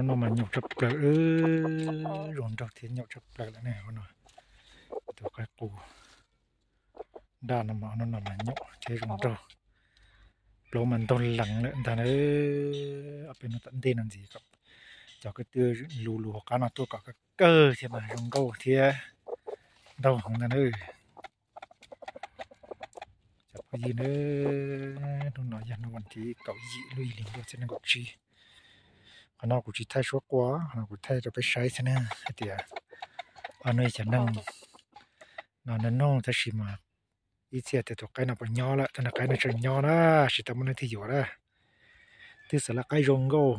nó mà nhục chập lợn rộn đầu thì nhục chập lợn này con nó tụi cái cù đa nó mà nhục thế rộn đầu lỗ mình tôn lặng nữa ta nữa ở bên nó tận tên làm gì cả cho cái tưa lù lù cá nó tôi có cái cơ thì mà rồng câu thì đâu không ta nữa chả có gì nữa nó nói rằng nó vẫn chỉ cậu dị lui liền được cho nên cậu chi còn nó cũng chỉ thay số quá nó cũng thay cho cái sai thế này thì ở nơi chẳng năng nó nông thế gì mà ít xe thì thuộc cái nào còn nhỏ lại, thế là cái này chỉ nhỏ đó, chỉ tầm nó thì nhỏ đó, thứ sẽ là cái rong gô,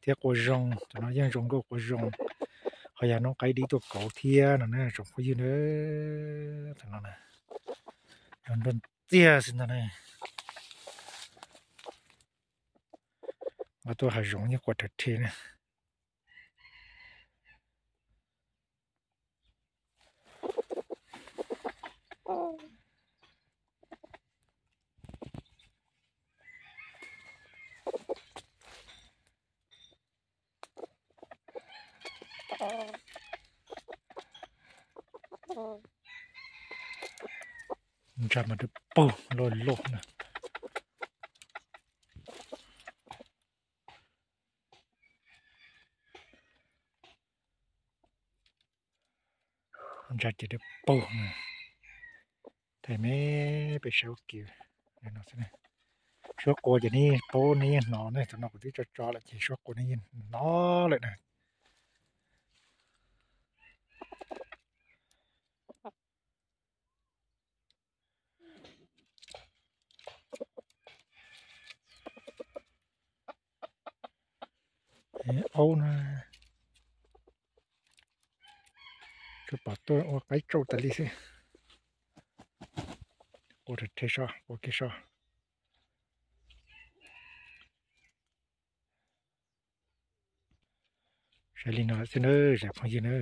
thì có rong, cho nó giống rong gô có rong, hồi giờ nó cái đi thuộc cổ thia, nó này rong có gì nữa, thằng nó này, rong đơn tia xin này, và tôi hay rong như quả thật thế này. Ra mà được bù lôi lột nè, ra chỉ được bù nè, thầy mấy bị sao kiểu, này nó thế này, số cô giờ ní bố ní nó này, tụi nó cũng biết cho là chỉ số cô ní nó lại này. Âu nó cứ bảo tôi ô cái trâu tali xí ô thật thế sao ô cái sao sẽ lên nó xin ơi sẽ không gì nữa